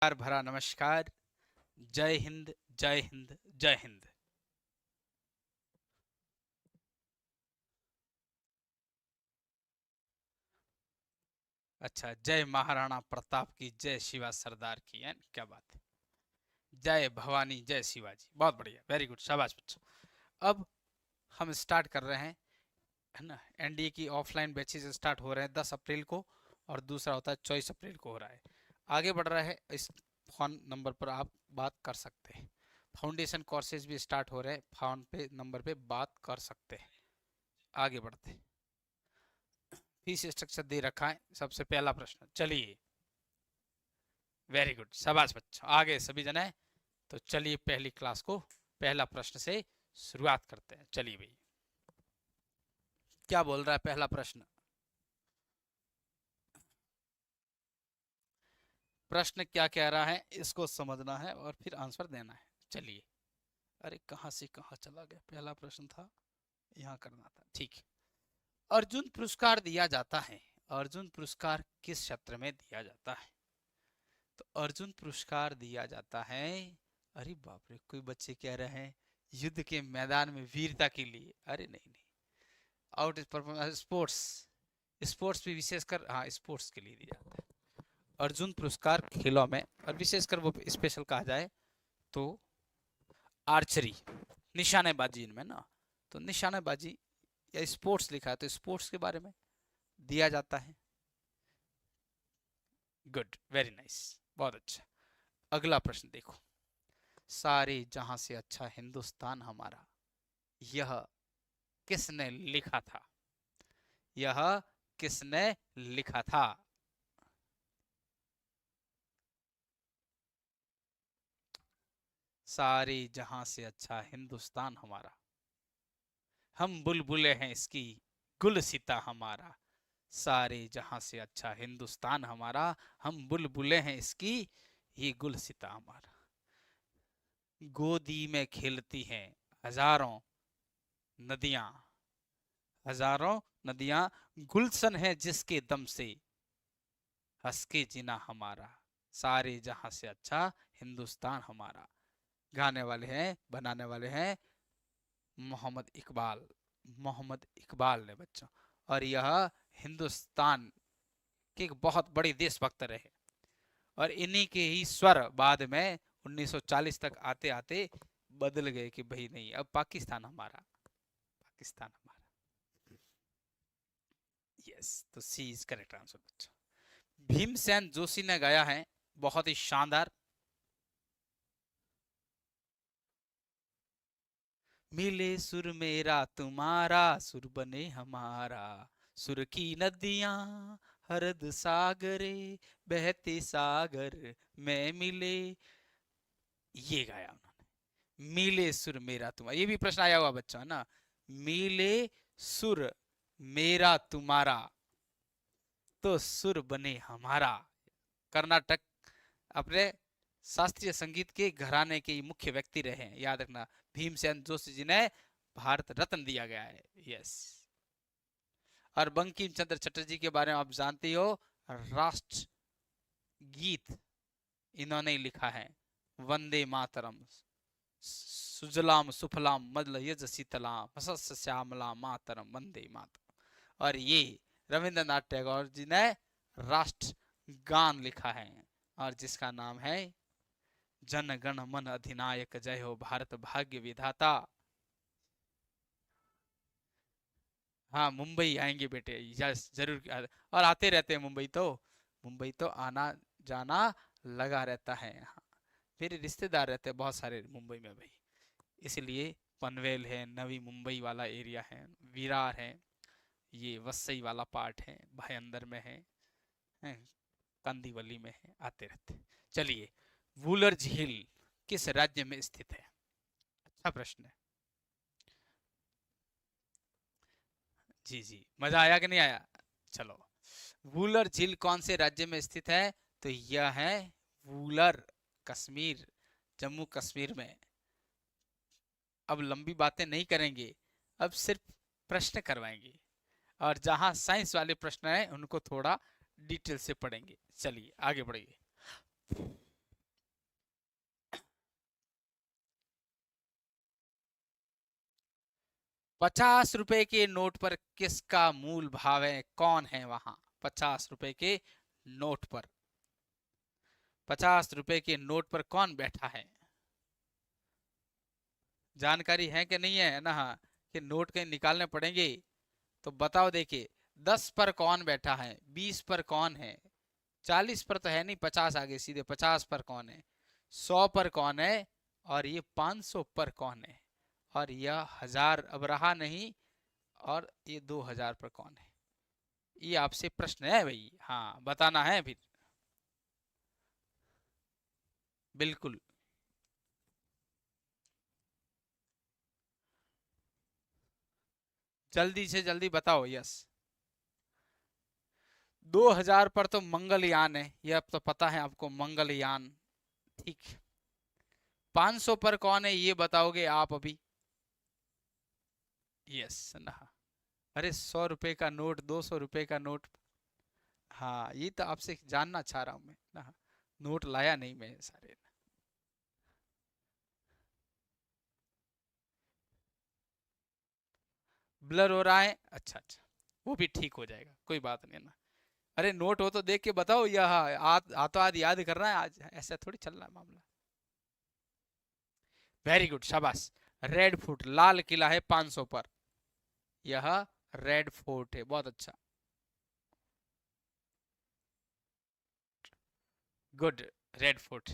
प्यार भरा नमस्कार। जय हिंद, जय हिंद, जय हिंद। अच्छा, जय महाराणा प्रताप की, जय शिवा सरदार की है, क्या बात है। जय भवानी, जय शिवाजी। बहुत बढ़िया, वेरी गुड, शाबाश बच्चों। अब हम स्टार्ट कर रहे हैं, है ना। एनडीए की ऑफलाइन बैचेस स्टार्ट हो रहे हैं 10 अप्रैल को, और दूसरा होता है 24 अप्रैल को हो रहा है। आगे बढ़ रहा है, इस फोन नंबर पर आप बात कर सकते हैं। फाउंडेशन कोर्सेज भी स्टार्ट हो रहे हैं, फोन पे नंबर पे बात कर सकते हैं। आगे बढ़ते हैं। फीस स्ट्रक्चर दे रखा है, सबसे पहला प्रश्न, चलिए। वेरी गुड, शाबाश बच्चों, आगे सभी जने। तो चलिए पहली क्लास को पहला प्रश्न से शुरुआत करते हैं। चलिए भाई, क्या बोल रहा है पहला प्रश्न। प्रश्न क्या कह रहा है, इसको समझना है और फिर आंसर देना है। चलिए। अरे कहां से कहां चला गया, पहला प्रश्न था, यहाँ करना था, ठीक है। अर्जुन पुरस्कार दिया जाता है, अर्जुन पुरस्कार किस क्षेत्र में दिया जाता है। तो अर्जुन पुरस्कार दिया जाता है, अरे बाप रे, कोई बच्चे कह रहे हैं युद्ध के मैदान में वीरता के लिए। अरे नहीं नहीं, आउट परफॉर्मेंस, स्पोर्ट्स, स्पोर्ट्स भी विशेषकर, हाँ स्पोर्ट्स के लिए दिया जाता है अर्जुन पुरस्कार, खेलों में, और विशेषकर वो स्पेशल कहा जाए तो आर्चरी, निशानेबाजी इनमें ना। तो निशानेबाजी या स्पोर्ट्स लिखा है तो स्पोर्ट्स के बारे में दिया जाता है। गुड, वेरी नाइस, बहुत अच्छा। अगला प्रश्न देखो, सारे जहां से अच्छा हिंदुस्तान हमारा, यह किसने लिखा था, यह किसने लिखा था। सारे जहां से अच्छा हिंदुस्तान हमारा, हम बुलबुलें हैं इसकी, गुलसिता हमारा। सारे जहां से अच्छा हिंदुस्तान हमारा, हम बुलबुलें हैं इसकी, ये गुलसिता हमारा। गोदी में खेलती हैं हजारों नदियां, हजारों नदियां, गुलशन है जिसके दम से, हंस के जीना हमारा। सारे जहां से अच्छा हिंदुस्तान हमारा। गाने वाले हैं, बनाने वाले हैं मोहम्मद इकबाल, मोहम्मद इकबाल ने बच्चों। और यह हिंदुस्तान के एक बहुत बड़े देशभक्त रहे, और इन्हीं के ही स्वर बाद में 1940 तक आते आते बदल गए कि भाई नहीं, अब पाकिस्तान हमारा, पाकिस्तान हमारा। यस, तो सी इज करेक्ट आंसर बच्चों। भीमसेन जोशी ने गाया है, बहुत ही शानदार। मिले सुर मेरा तुम्हारा, सुर बने हमारा, सुर की नदियां हरद सागरे, बहते सागर में मिले, ये गाया उन्होंने। मिले सुर मेरा तुम्हारा, ये भी प्रश्न आया हुआ बच्चा है ना। मिले सुर मेरा तुम्हारा, तो सुर बने हमारा। कर्नाटक, अपने शास्त्रीय संगीत के घराने के मुख्य व्यक्ति रहे हैं, याद रखना। भीमसेन जोशी जी ने भारत रत्न दिया गया है। यस। और बंकिम चंद्र चटर्जी के बारे में आप जानते हो, राष्ट्र गीत इन्होंने लिखा है, वंदे मातरम, सुजलाम सुफलाम मदल यज शीतलाम हसस श्यामला मातरम वंदे मातरम। और ये रविंद्रनाथ टैगोर जी ने राष्ट्र गान लिखा है, और जिसका नाम है जन गण मन अधिनायक जय हो भारत भाग्य विधाता। हाँ, मुंबई आएंगे बेटे, यस जरूर, और आते रहते हैं मुंबई तो, मुंबई तो आना जाना लगा रहता है यहाँ। मेरे रिश्तेदार रहते हैं बहुत सारे मुंबई में भाई, इसलिए पनवेल है, नवी मुंबई वाला एरिया है, विरार है, ये वसई वाला पार्ट है, भाई अंदर में है, कांदीवली में है, आते रहते। चलिए, वूलर झील किस राज्य में स्थित है। अच्छा प्रश्न है। जी जी, मजा आया कि नहीं आया। चलो, वूलर झील कौन से राज्य में स्थित है। तो यह है वूलर, कश्मीर, जम्मू कश्मीर में। अब लंबी बातें नहीं करेंगे, अब सिर्फ प्रश्न करवाएंगे, और जहां साइंस वाले प्रश्न हैं उनको थोड़ा डिटेल से पढ़ेंगे। चलिए आगे बढ़िए। 50 रुपए के नोट पर किसका मूल भाव है, कौन है वहां? 50 रुपए के नोट पर, 50 रुपए के नोट पर कौन बैठा है? जानकारी है कि नहीं है ना? हाँ, कि नोट कहीं निकालने पड़ेंगे तो बताओ। देखिए, 10 पर कौन बैठा है, 20 पर कौन है, 40 पर तो है नहीं, 50 आगे सीधे, 50 पर कौन है, 100 पर कौन है, और ये 500 पर कौन है, और यह 1000 अब रहा नहीं, और ये 2000 पर कौन है? ये आपसे प्रश्न है भाई, हाँ बताना है फिर। बिल्कुल, जल्दी से जल्दी बताओ। यस, 2000 पर तो मंगलयान है, ये अब तो पता है आपको, मंगलयान। ठीक, 500 पर कौन है ये बताओगे आप अभी? यस ना, अरे 100 रुपए का नोट, 200 रुपए का नोट। हाँ, ये तो आपसे जानना चाह रहा हूं मैं ना, नोट लाया नहीं मैं सारे। ब्लर हो रहा है, अच्छा अच्छा, वो भी ठीक हो जाएगा, कोई बात नहीं ना। अरे नोट हो तो देख के बताओ, या हाथों हाथ याद करना है आज, ऐसा थोड़ी चल रहा है मामला। वेरी गुड, शाबाश। रेड फोर्ट, लाल किला है 500 पर, यह रेड फोर्ट है, बहुत अच्छा। Good, red fort.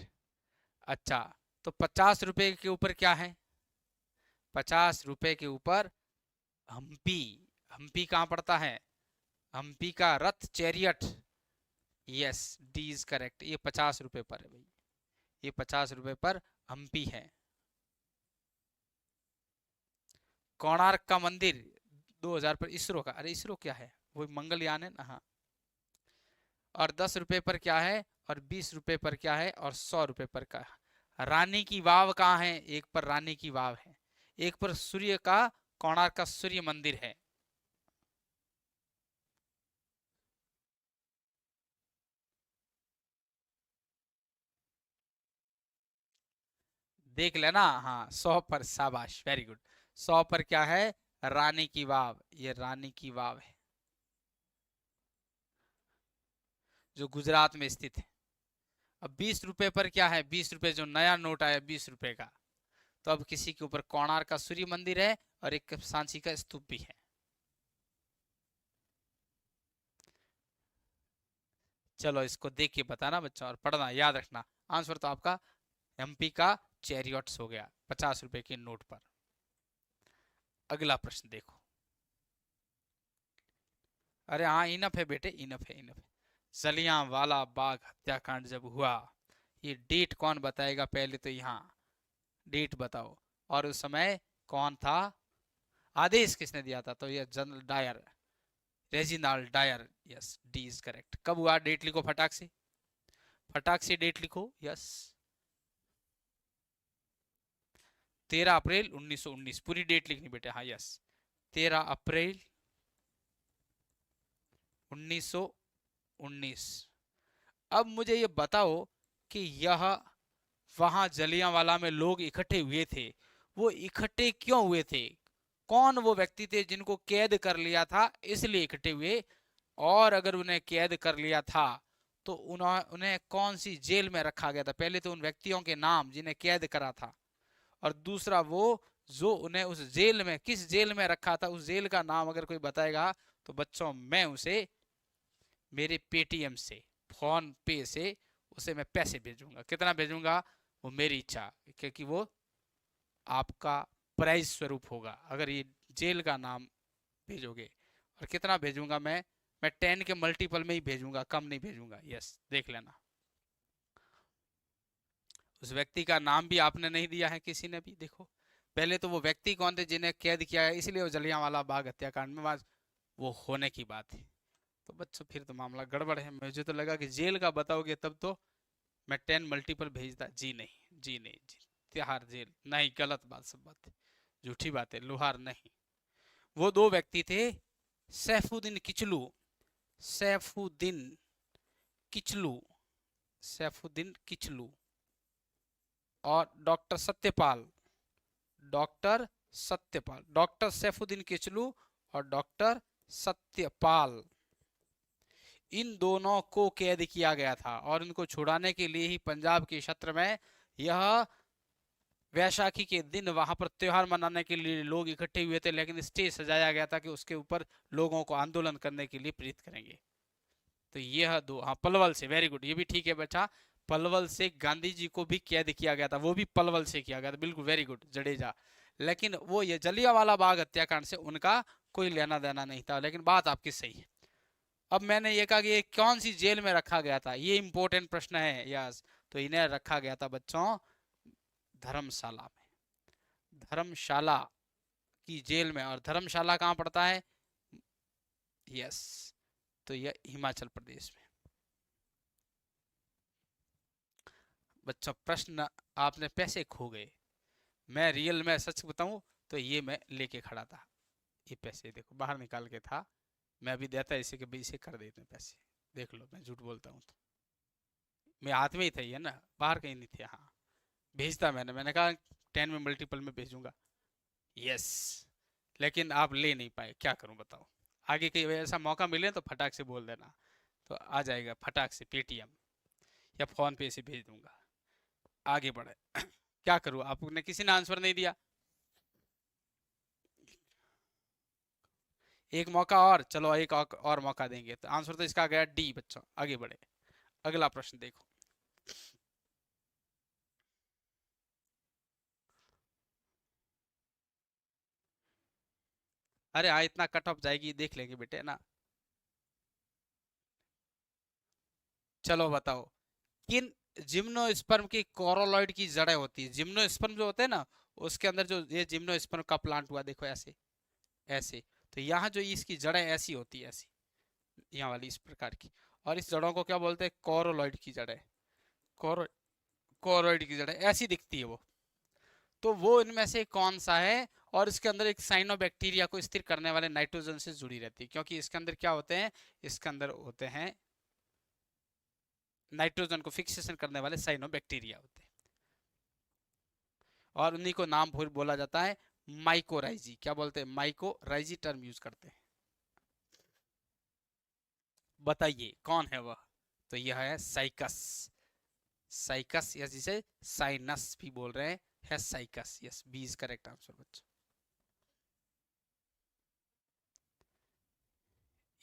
अच्छा, तो 50 रुपए के ऊपर क्या है? 50 रुपए के ऊपर हम्पी। हम्पी कहाँ पड़ता है? हम्पी का रथ, chariot. Yes, D is correct, ये 50 रुपए पर है भाई, ये 50 रुपए पर हम्पी है। कोणार्क का मंदिर 2000 पर, इसरो का, अरे इसरो क्या है, वो मंगलयान है ना, हाँ। और 10 रुपए पर क्या है, और 20 रुपए पर क्या है, और 100 रुपए पर क्या है? रानी की वाव कहाँ है? एक पर रानी की वाव है, एक पर सूर्य का, कोणार्क का सूर्य मंदिर है। देख लेना, हाँ 100 पर, शाबाश, वेरी गुड। 100 पर क्या है? रानी की वाव, ये रानी की वाव है, जो गुजरात में स्थित है। अब 20 रुपए पर क्या है? 20 रुपए जो नया नोट आया 20 रुपए का, तो अब किसी के ऊपर कोणार्क का सूर्य मंदिर है, और एक सांची का स्तूप भी है। चलो इसको देख के बताना बच्चों, और पढ़ना, याद रखना। आंसर तो आपका एमपी का चैरियट्स हो गया, 50 रुपए के नोट पर। अगला प्रश्न देखो। अरे हाँ, इनफ है बेटे, इनफ है, इनफ है। जलियांवाला बाग हत्याकांड जब हुआ, ये डेट कौन बताएगा पहले तो, यहाँ डेट बताओ, और उस समय कौन था, आदेश किसने दिया था? तो ये general Dyer, Reginald Dyer. Yes, D is correct. कब हुआ, डेट लिखो फटाक से, फटाक से डेट लिखो। यस, 13 अप्रैल 1919, पूरी डेट लिखनी बेटे, हाँ यस, 13 अप्रैल 1919। अब मुझे ये बताओ कि यह वहां जलियांवाला में लोग इकट्ठे हुए थे, वो इकट्ठे क्यों हुए थे? कौन वो व्यक्ति थे जिनको कैद कर लिया था, इसलिए इकट्ठे हुए? और अगर उन्हें कैद कर लिया था तो उन्हें कौन सी जेल में रखा गया था? पहले तो उन व्यक्तियों के नाम जिन्हें कैद करा था, और दूसरा वो जो उन्हें उस जेल में, किस जेल में रखा था, उस जेल का नाम अगर कोई बताएगा तो बच्चों मैं उसे मेरे पेटीएम से, फोन पे से उसे मैं पैसे भेजूंगा। कितना भेजूंगा वो मेरी इच्छा, क्योंकि वो आपका प्राइज स्वरूप होगा अगर ये जेल का नाम भेजोगे। और कितना भेजूंगा मैं 10 के मल्टीपल में ही भेजूंगा, कम नहीं भेजूंगा। यस, देख लेना। उस व्यक्ति का नाम भी आपने नहीं दिया है किसी ने भी, देखो। पहले तो वो व्यक्ति कौन थे जिन्हें कैद किया है, इसलिए वो जलियांवाला बाग हत्याकांड में वो होने की बात है। तो बच्चों फिर तो मामला गड़बड़ है, मुझे तो लगा कि जेल का बताओगे तब तो मैं 10 मल्टीपल भेजता। जी नहीं, जी नहीं, जी तिहाड़ जेल नहीं, गलत बात, सब बात झूठी बात है, लोहार नहीं। वो दो व्यक्ति थे, सैफुद्दीन किचलू, सैफुद्दीन किचलू, सैफुद्दीन किचलू, और doctor Satyapal, doctor Satyapal, doctor Saifuddin Kitchlew और डॉक्टर सत्यपाल, इन दोनों को कैद किया गया था और इनको छुड़ाने के लिए ही पंजाब के क्षेत्र में यह वैशाखी के दिन वहां पर त्योहार मनाने के लिए लोग इकट्ठे हुए थे, लेकिन स्टेज सजाया गया था कि उसके ऊपर लोगों को आंदोलन करने के लिए प्रेरित करेंगे। तो यह दो, हाँ पलवल से, वेरी गुड, ये भी ठीक है बच्चा, पलवल से गांधी जी को भी कैद किया गया था, वो भी पलवल से किया गया था, बिल्कुल वेरी गुड जडेजा। लेकिन वो ये जलियांवाला बाग हत्याकांड से उनका कोई लेना देना नहीं था, लेकिन बात आपकी सही है। अब मैंने ये कहा कि ये कौन सी जेल में रखा गया था, ये इंपॉर्टेंट प्रश्न है, यस। तो इन्हें रखा गया था बच्चों धर्मशाला में, धर्मशाला की जेल में। और धर्मशाला कहाँ पड़ता है, यस, तो यह हिमाचल प्रदेश में। बच्चों प्रश्न आपने पैसे खो गए, मैं रियल में सच बताऊं तो ये मैं लेके खड़ा था, ये पैसे देखो बाहर निकाल के था, मैं अभी देता इसे कि भाई इसे कर देते हैं पैसे, देख लो मैं झूठ बोलता हूँ तो, मेरे हाथ में ही था ये ना, बाहर कहीं नहीं थे। हाँ भेजता मैंने कहा 10 में मल्टीपल में भेजूंगा, यस, लेकिन आप ले नहीं पाए, क्या करूं बताओ। आगे कहीं ऐसा मौका मिले तो फटाक से बोल देना, तो आ जाएगा फटाक से पेटीएम या फोन पे से भेज दूंगा। आगे बढ़े क्या करूं, आपने किसी ने आंसर नहीं दिया, एक मौका और, चलो एक और मौका देंगे। तो आंसर तो इसका आ गया डी बच्चों। आगे बढ़े, अगला प्रश्न देखो। अरे हाँ इतना कट ऑफ जाएगी देख लेंगे बेटे ना। चलो बताओ, किन जिम्नोस्पर्म की कोरोलॉइड की जड़ें होती है, जिम्नोस्पर्म जो होते हैं ना, उसके अंदर जो ये जिम्नोस्पर्म का प्लांट हुआ देखो ऐसे ऐसे, तो यहाँ जो इसकी जड़ें ऐसी होती है, ऐसी यहाँ वाली इस प्रकार की, और इस जड़ों को क्या बोलते हैं, कोरोलॉइड की जड़ें, कोरो कोरोइड की जड़ें ऐसी दिखती है वो। तो वो इनमें से कौन सा है, और इसके अंदर एक साइनोबैक्टीरिया को स्थिर करने वाले नाइट्रोजन से जुड़ी रहती है, क्योंकि इसके अंदर क्या होते हैं, इसके अंदर होते हैं नाइट्रोजन को फिक्सेशन करने वाले साइनोबैक्टीरिया होते हैं, और उन्हीं को नाम फिर बोला जाता है माइकोराइजी, क्या बोलते हैं, माइकोराइजी टर्म यूज करते हैं। बताइए कौन है वह, तो यह है साइकस, साइकस या जिसे साइनस भी बोल रहे हैं, है साइकस, yes, B is correct answer बच्चों,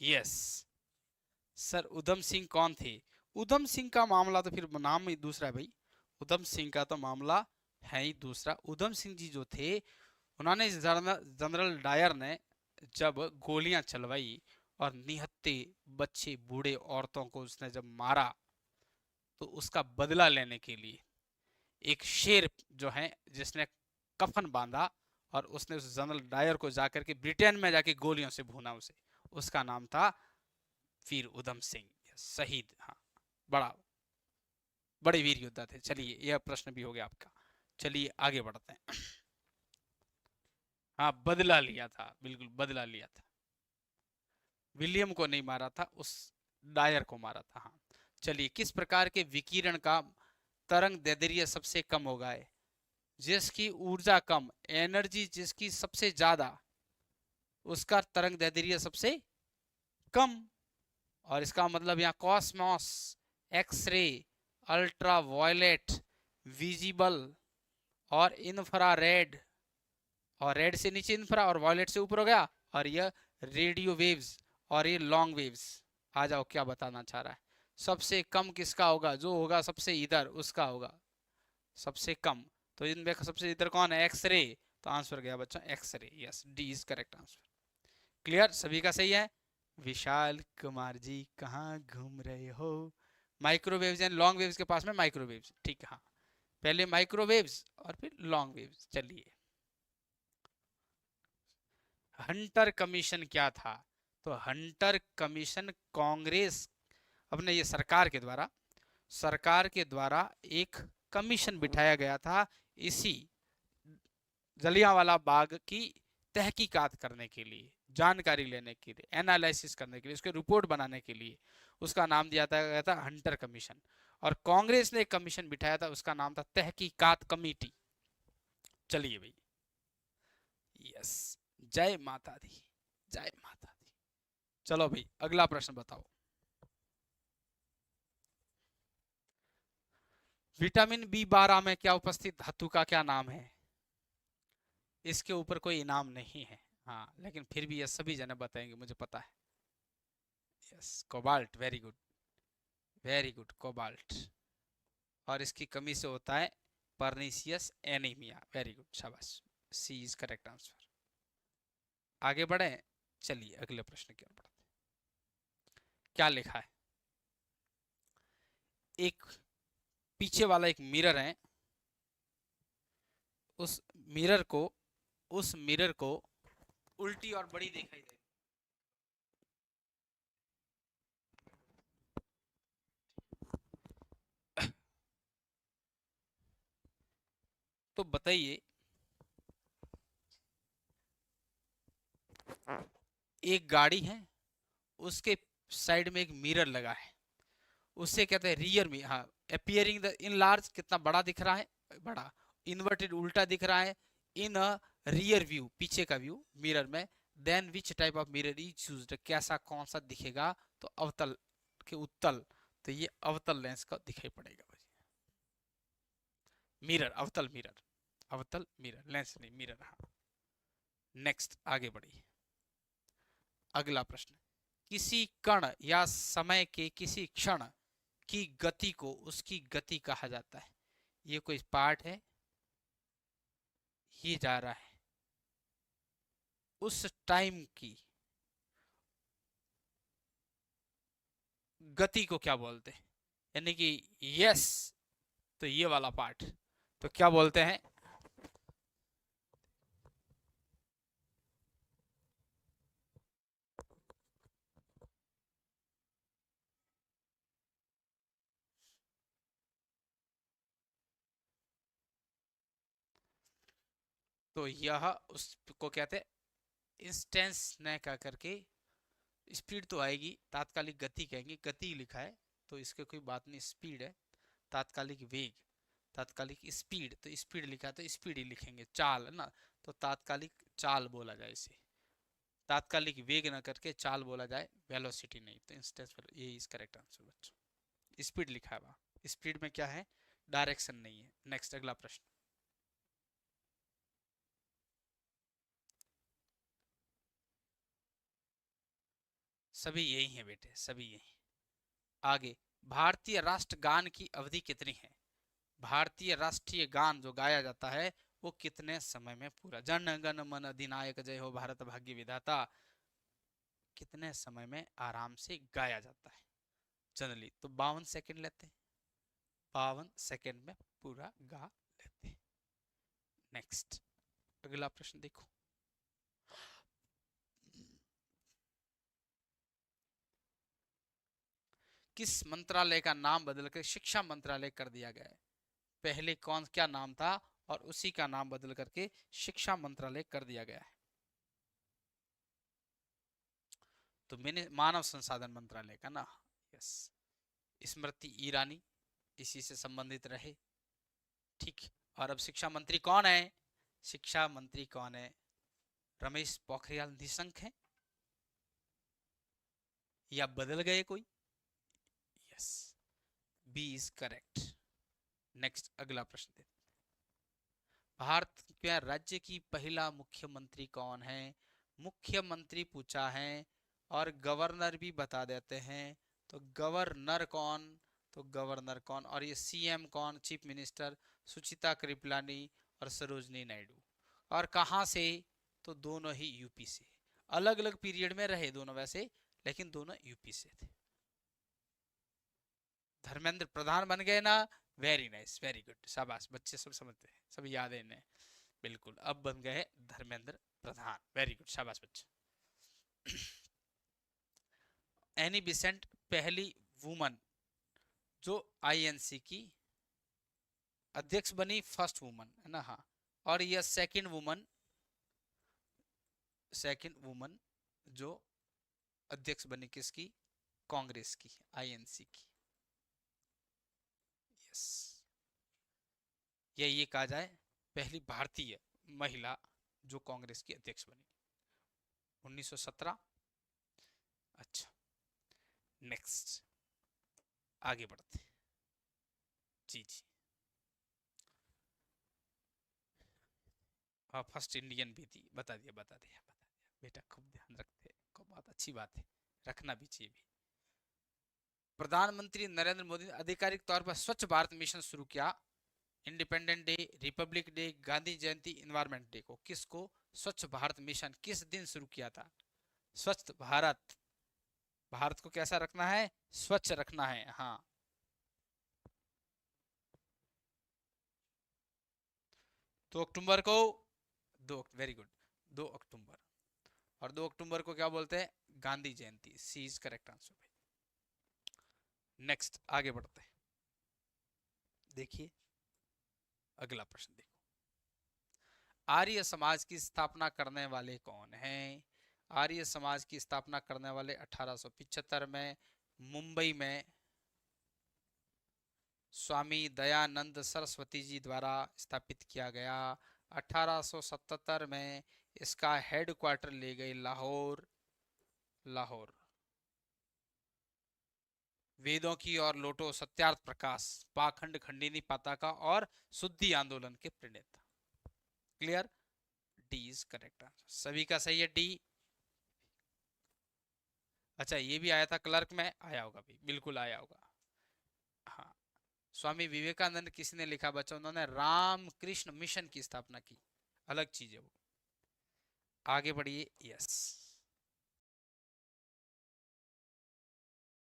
यस। सर उधम सिंह कौन थे, उधम सिंह का मामला तो फिर नाम ही दूसरा है भाई, उधम सिंह का तो मामला है ही दूसरा। उधम सिंह जी जो थे, उन्होंने जनरल डायर ने जब गोलियां चलवाई और निहत्थे बच्चे बूढ़े औरतों को उसने जब मारा, तो उसका बदला लेने के लिए एक शेर जो है जिसने कफन बांधा, और उसने उस जनरल डायर को जाकर के ब्रिटेन में जाके गोलियों से भूना उसे, उसका नाम था वीर उधम सिंह, शहीद, हाँ, बड़ा बड़े वीर योद्धा थे। चलिए यह प्रश्न भी हो गया आपका, चलिए आगे बढ़ते हैं। हाँ बदला लिया था, बिल्कुल बदला लिया था, विलियम को नहीं मारा था, उस डायर को मारा था। हाँ चलिए, किस प्रकार के विकिरण का तरंग दैर्ध्य सबसे कम होगा है, जिसकी ऊर्जा कम, एनर्जी जिसकी सबसे ज्यादा, उसका तरंग दैर्ध्य सबसे कम। और इसका मतलब यहाँ cosmos, X ray, ultra violet, visible और इंफ्रारेड, और रेड से नीचे इंफ्रा और वायलेट से ऊपर हो गया, और यह रेडियो वेव्स और ये लॉन्ग वेव्स। आ जाओ क्या बताना चाह रहा है, सबसे कम किसका होगा, जो होगा सबसे इधर उसका होगा सबसे कम। तो इनमें सबसे इधर कौन है, एक्सरे, तो आंसर गया बच्चा X ray, yes, D is correct answer. Clear, सभी का सही है। विशाल कुमार जी कहाँ घूम रहे हो, माइक्रोवेव्स एंड लॉन्ग वेव्स के पास में माइक्रोवेव्स, ठीक है, हाँ पहले माइक्रोवेव्स और फिर लॉन्ग वेव्स। चलिए, हंटर कमीशन क्या था, तो हंटर कमीशन कांग्रेस, अपने ये सरकार के द्वारा एक कमीशन बिठाया गया था, इसी जलियांवाला बाग की तहकीकात करने के लिए, जानकारी लेने के लिए, एनालिसिस करने के लिए, उसके रिपोर्ट बनाने के लिए, उसका नाम दिया गया था हंटर कमीशन। और कांग्रेस ने एक कमीशन बिठाया था, उसका नाम था तहकीकात कमेटी। चलिए भाई, यस, जय माता दी, जय माता दी। चलो भाई अगला प्रश्न बताओ। विटामिन बी 12 में क्या उपस्थित धातु का क्या नाम है? इसके ऊपर कोई इनाम नहीं है, हाँ, लेकिन फिर भी ये सभी जने बताएंगे, मुझे पता है। Yes, cobalt, very good, very good, cobalt. और इसकी कमी से होता है परनीसियस एनीमिया, वेरी गुड, शाबाश। सी इज करेक्ट आंसर। आगे बढ़े, चलिए अगले प्रश्न की ओर बढ़ते हैं। क्या लिखा है? एक पीछे वाला एक मिरर है, उस मिरर को उस मिरर को उल्टी और बड़ी दिखाई दे, तो बताइए, एक गाड़ी है, उसके साइड में एक मिरर लगा है, उससे कहते हैं रियर में, हाँ, अपियरिंग द इन लार्ज, कितना बड़ा दिख रहा है, बड़ा, इन्वर्टेड उल्टा दिख रहा है, इन अ रियर व्यू, पीछे का व्यू मिरर में, then which type of mirror is choosed, कैसा कौन सा दिखेगा, तो अवतल के उत्तल, तो ये अवतल लेंस का दिखाई पड़ेगा भाई। मिरर, अवतल मिरर, अवतल मिरर, लेंस नहीं, मिरर, हाँ। नेक्स्ट, आगे बढ़िए। अगला प्रश्न, किसी कण या समय के किसी क्षण की गति को उसकी गति कहा जाता है। ये कोई पार्ट है, ये जा रहा है, उस टाइम की गति को क्या बोलते हैं? यानी कि यस, तो ये वाला पार्ट, तो क्या बोलते हैं? तो यह उसको कहते हैं इंस्टेंस, न कह करके, स्पीड तो आएगी, तात्कालिक गति कहेंगे, गति लिखा है तो इसके कोई बात नहीं, स्पीड है, तात्कालिक वेग, तात्कालिक स्पीड, तो स्पीड लिखा है तो स्पीड ही लिखेंगे, चाल है ना, तो तात्कालिक चाल बोला जाए इसे, तात्कालिक वेग ना करके चाल बोला जाए, वेलोसिटी नहीं, तो इंस्टेंस, ये इज करेक्ट आंसर बच्चों। स्पीड लिखा है वहां, स्पीड में क्या है, डायरेक्शन नहीं है। नेक्स्ट, अगला प्रश्न। सभी यही है बेटे, सभी यही। आगे, भारतीय राष्ट्रगान की अवधि कितनी है? भारतीय राष्ट्रीय गान जो गाया जाता है वो कितने समय में पूरा, जन गण मन अधिनायक जय हो भारत भाग्य विधाता, कितने समय में आराम से गाया जाता है जनरली? तो 52 सेकंड लेते हैं, 52 सेकंड में पूरा गा लेते हैं। नेक्स्ट, अगला प्रश्न देखो। किस मंत्रालय का नाम बदलकर शिक्षा मंत्रालय कर दिया गया है? पहले कौन क्या नाम था और उसी का नाम बदल करके शिक्षा मंत्रालय कर दिया गया है? तो मैंने मानव संसाधन मंत्रालय का ना, यस, स्मृति ईरानी इसी से संबंधित रहे, ठीक। और अब शिक्षा मंत्री कौन है? शिक्षा मंत्री कौन है? रमेश पोखरियाल निशंक है, या बदल गए कोई? Yes, B is correct. Next, अगला प्रश्न दे। भारत के राज्य की पहला मुख्यमंत्री कौन है? मुख्यमंत्री पूछा है, और गवर्नर भी बता देते हैं, तो गवर्नर कौन? तो गवर्नर कौन, और ये सीएम कौन, चीफ मिनिस्टर? सुचिता कृपलानी और सरोजनी नायडू। और कहाँ से? तो दोनों ही यूपी से, अलग अलग पीरियड में रहे दोनों वैसे, लेकिन दोनों यूपी से थे। धर्मेंद्र प्रधान बन गए ना, वेरी नाइस, वेरी गुड, शाबाश, बच्चे सब समझते हैं, सब याद है इन्हें, बिल्कुल, अब बन गए धर्मेंद्र प्रधान, वेरी गुड, शाबाश बच्चे। एनी बिसेंट पहली वुमन जो आईएनसी की अध्यक्ष बनी, फर्स्ट वुमन है ना, हाँ। और यह सेकंड वुमन जो अध्यक्ष बनी, किसकी? कांग्रेस की, आईएनसी की, यस। या ये कहा जाए पहली भारतीय महिला जो कांग्रेस की अध्यक्ष बनी 1917। अच्छा, नेक्स्ट आगे बढ़ते हैं। जी जी। हाँ, फर्स्ट इंडियन भी थी, बता दिया बता दिया बता दिया बेटा, खूब ध्यान रखते हैं को, बहुत अच्छी बात है, रखना भी चाहिए भी। प्रधानमंत्री नरेंद्र मोदी ने आधिकारिक तौर पर स्वच्छ भारत मिशन शुरू किया, independent day, republic day, Gandhi Jayanti, environment day को, किसको? स्वच्छ भारत मिशन किस दिन शुरू किया था? स्वच्छ भारत, भारत को कैसा रखना है? स्वच्छ रखना है, हाँ। 2 अक्टूबर को, दो, वेरी गुड, 2 अक्टूबर। और 2 अक्टूबर को क्या बोलते हैं? गांधी जयंती। सी इज करेक्ट आंसर भाई। नेक्स्ट आगे बढ़ते हैं। देखिए अगला प्रश्न देखो, आर्य समाज की स्थापना करने वाले कौन हैं? आर्य समाज की स्थापना करने वाले 1875 में मुंबई में स्वामी दयानंद सरस्वती जी द्वारा स्थापित किया गया। 1877 में इसका हेडक्वार्टर ले गए लाहौर। लाहौर। वेदों की और लोटो सत्यार्थ प्रकाश, पाखंड खंडिनी पाताका और शुद्धि आंदोलन के प्रणेता। Clear? D is correct answer, सभी का सही है डी। अच्छा, ये भी आया था क्लर्क में, आया होगा भी, बिल्कुल आया होगा। हाँ, स्वामी विवेकानंद किसने लिखा बच्चों? उन्होंने राम कृष्ण मिशन की स्थापना की, अलग चीज है वो। आगे बढ़िए, यस।